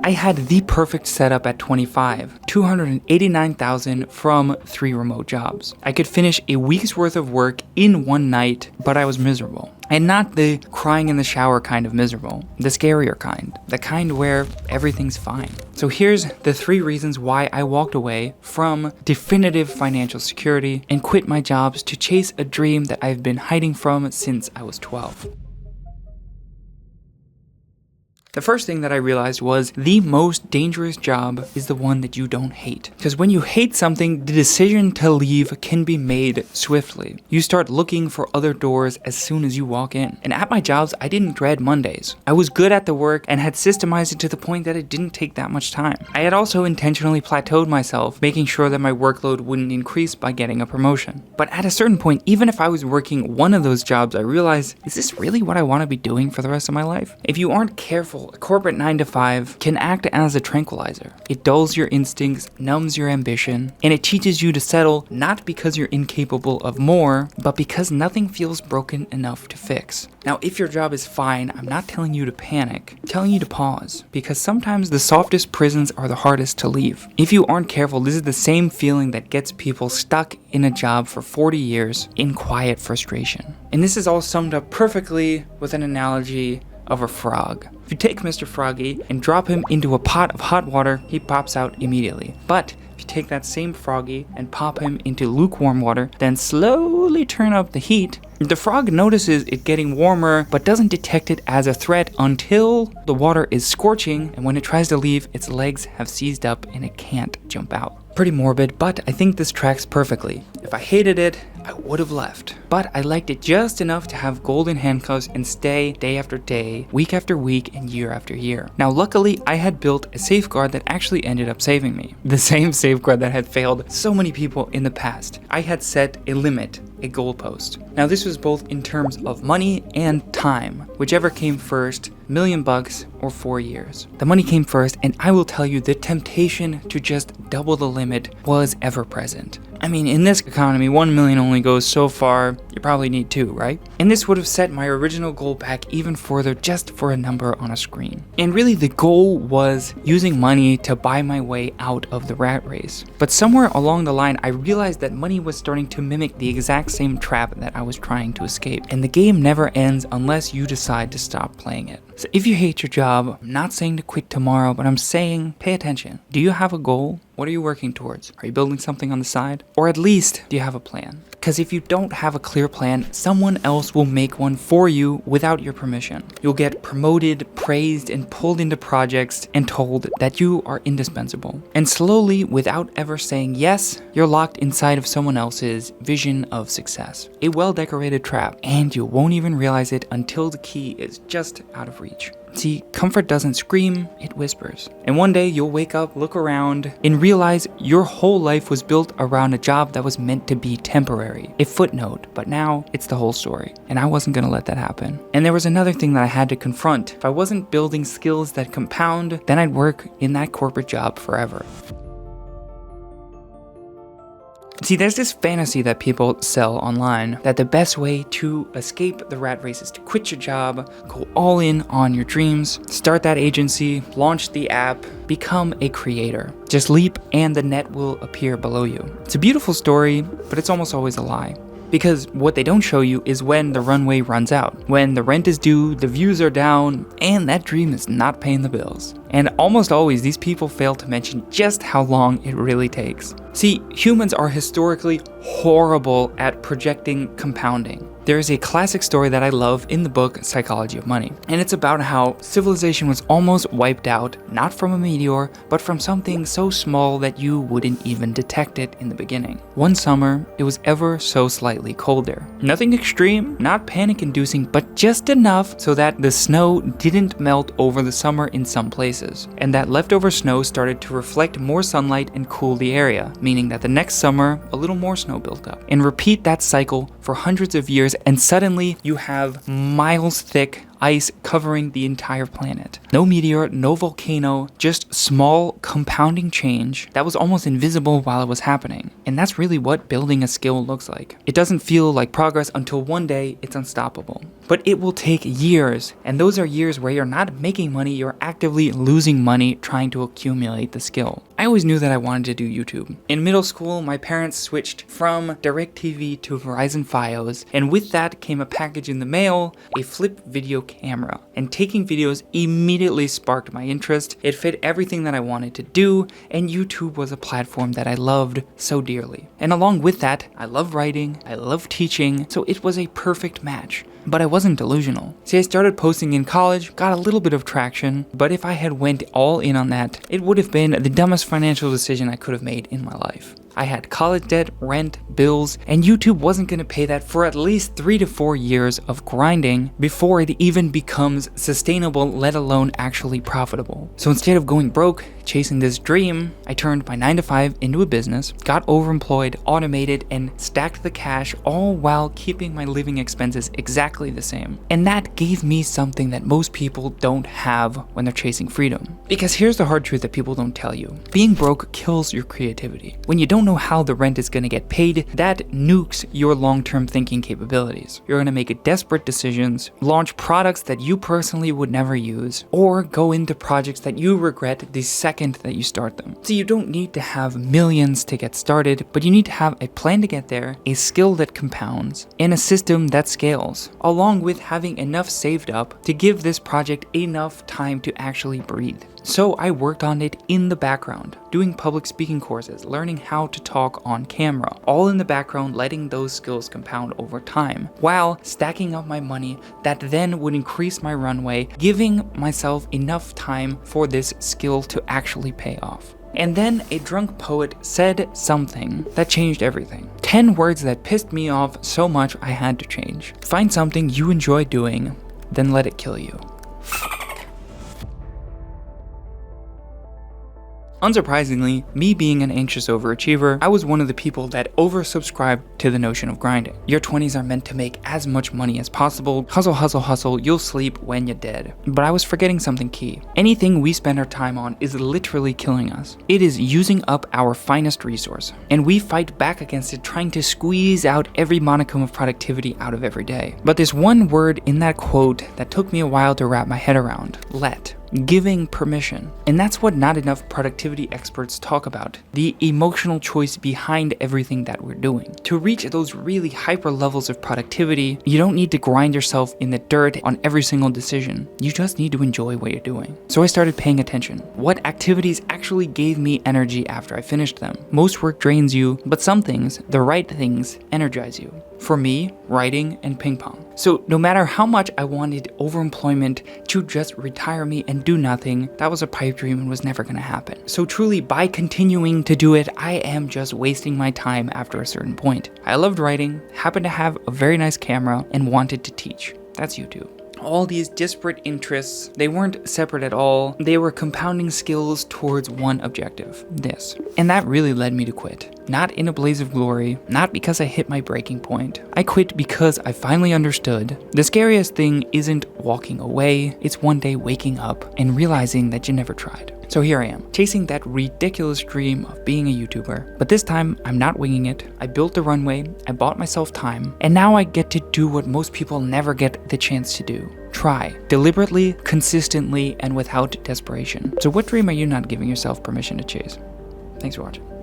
I had the perfect setup at 25, $289,000 from 3 remote jobs. I could finish a week's worth of work in one night, but I was miserable. And not the crying in the shower kind of miserable, the scarier kind, the kind where everything's fine. So here's the 3 reasons why I walked away from definitive financial security and quit my jobs to chase a dream that I've been hiding from since I was 12. The first thing that I realized was the most dangerous job is the one that you don't hate. Because when you hate something, the decision to leave can be made swiftly. You start looking for other doors as soon as you walk in. And at my jobs, I didn't dread Mondays. I was good at the work and had systemized it to the point that it didn't take that much time. I had also intentionally plateaued myself, making sure that my workload wouldn't increase by getting a promotion. But at a certain point, even if I was working one of those jobs, I realized, is this really what I want to be doing for the rest of my life? If you aren't careful, a corporate 9-to-5 can act as a tranquilizer. It dulls your instincts, numbs your ambition, and it teaches you to settle not because you're incapable of more, but because nothing feels broken enough to fix. Now, if your job is fine, I'm not telling you to panic, I'm telling you to pause, because sometimes the softest prisons are the hardest to leave. If you aren't careful, this is the same feeling that gets people stuck in a job for 40 years in quiet frustration. And this is all summed up perfectly with an analogy of a frog. If you take Mr. Froggie and drop him into a pot of hot water, he pops out immediately. But if you take that same Froggie and pop him into lukewarm water, then slowly turn up the heat, the frog notices it getting warmer but doesn't detect it as a threat until the water is scorching, and when it tries to leave, its legs have seized up and it can't jump out. Pretty morbid, but I think this tracks perfectly. If I hated it, I would have left. But I liked it just enough to have golden handcuffs and stay day after day, week after week, and year after year. Now, luckily, I had built a safeguard that actually ended up saving me. The same safeguard that had failed so many people in the past. I had set a limit, a goalpost. Now, this was both in terms of money and time, whichever came first, $1 million or 4 years. The money came first, and I will tell you the temptation to just double the limit was ever present. I mean, in this economy, 1 million only goes so far, you probably need 2, right? And this would have set my original goal back even further just for a number on a screen. And really the goal was using money to buy my way out of the rat race. But somewhere along the line, I realized that money was starting to mimic the exact same trap that I was trying to escape. And the game never ends unless you decide to stop playing it. So if you hate your job, I'm not saying to quit tomorrow, but I'm saying pay attention. Do you have a goal? What are you working towards? Are you building something on the side? Or at least, do you have a plan? Because if you don't have a clear plan, someone else will make one for you without your permission. You'll get promoted, praised, and pulled into projects and told that you are indispensable. And slowly, without ever saying yes, you're locked inside of someone else's vision of success. A well-decorated trap, and you won't even realize it until the key is just out of reach. See, comfort doesn't scream, it whispers. And one day you'll wake up, look around, and realize your whole life was built around a job that was meant to be temporary, a footnote, but now it's the whole story. And I wasn't gonna let that happen. And there was another thing that I had to confront. If I wasn't building skills that compound, then I'd work in that corporate job forever. See, there's this fantasy that people sell online that the best way to escape the rat race is to quit your job, go all in on your dreams, start that agency, launch the app, become a creator. Just leap and the net will appear below you. It's a beautiful story, but it's almost always a lie. Because what they don't show you is when the runway runs out, when the rent is due, the views are down, and that dream is not paying the bills. And almost always these people fail to mention just how long it really takes. See, humans are historically horrible at projecting compounding. There is a classic story that I love in the book Psychology of Money, and it's about how civilization was almost wiped out, not from a meteor, but from something so small that you wouldn't even detect it in the beginning. One summer, it was ever so slightly colder. Nothing extreme, not panic-inducing, but just enough so that the snow didn't melt over the summer in some places. And that leftover snow started to reflect more sunlight and cool the area, meaning that the next summer, a little more snow built up. And repeat that cycle for hundreds of years, and suddenly you have miles thick ice covering the entire planet. No meteor, no volcano, just small compounding change that was almost invisible while it was happening. And that's really what building a skill looks like. It doesn't feel like progress until one day it's unstoppable. But it will take years, and those are years where you're not making money, you're actively losing money trying to accumulate the skill. I always knew that I wanted to do YouTube. In middle school, my parents switched from DirecTV to Verizon Fios, and with that came a package in the mail, a flip video camera. And taking videos immediately sparked my interest. It fit everything that I wanted to do, and YouTube was a platform that I loved so dearly. And along with that, I love writing, I love teaching, so it was a perfect match. But I wasn't delusional. See, I started posting in college, got a little bit of traction, but if I had went all in on that, it would have been the dumbest financial decision I could have made in my life. I had college debt, rent, bills, and YouTube wasn't going to pay that for at least 3 to 4 years of grinding before it even becomes sustainable, let alone actually profitable. So instead of going broke, chasing this dream, I turned my 9 to 5 into a business, got overemployed, automated, and stacked the cash, all while keeping my living expenses exactly the same. And that gave me something that most people don't have when they're chasing freedom. Because here's the hard truth that people don't tell you. Being broke kills your creativity. When you don't know how the rent is going to get paid, that nukes your long-term thinking capabilities. You're going to make desperate decisions, launch products that you personally would never use, or go into projects that you regret the second that you start them. So you don't need to have millions to get started, but you need to have a plan to get there, a skill that compounds, and a system that scales, along with having enough saved up to give this project enough time to actually breathe. So I worked on it in the background, doing public speaking courses, learning how to talk on camera, all in the background, letting those skills compound over time, while stacking up my money that then would increase my runway, giving myself enough time for this skill to actually pay off. And then a drunk poet said something that changed everything. 10 words that pissed me off so much I had to change. Find something you enjoy doing, then let it kill you. Unsurprisingly, me being an anxious overachiever, I was one of the people that oversubscribed to the notion of grinding. Your 20s are meant to make as much money as possible. Hustle, hustle, hustle, you'll sleep when you're dead. But I was forgetting something key. Anything we spend our time on is literally killing us. It is using up our finest resource. And we fight back against it, trying to squeeze out every modicum of productivity out of every day. But there's one word in that quote that took me a while to wrap my head around. Let. Giving permission. And that's what not enough productivity experts talk about. The emotional choice behind everything that we're doing. To reach those really hyper levels of productivity, you don't need to grind yourself in the dirt on every single decision. You just need to enjoy what you're doing. So I started paying attention. What activities actually gave me energy after I finished them? Most work drains you, but some things, the right things, energize you. For me, writing and ping pong. So no matter how much I wanted overemployment to just retire me and do nothing, that was a pipe dream and was never going to happen. So truly, by continuing to do it, I am just wasting my time after a certain point. I loved writing, happened to have a very nice camera, and wanted to teach. That's YouTube. All these disparate interests, they weren't separate at all. They were compounding skills towards one objective, this. And that really led me to quit. Not in a blaze of glory, not because I hit my breaking point. I quit because I finally understood the scariest thing isn't walking away, it's one day waking up and realizing that you never tried. So here I am, chasing that ridiculous dream of being a YouTuber. But this time, I'm not winging it. I built the runway, I bought myself time, and now I get to do what most people never get the chance to do. Try. Deliberately, consistently, and without desperation. So what dream are you not giving yourself permission to chase? Thanks for watching.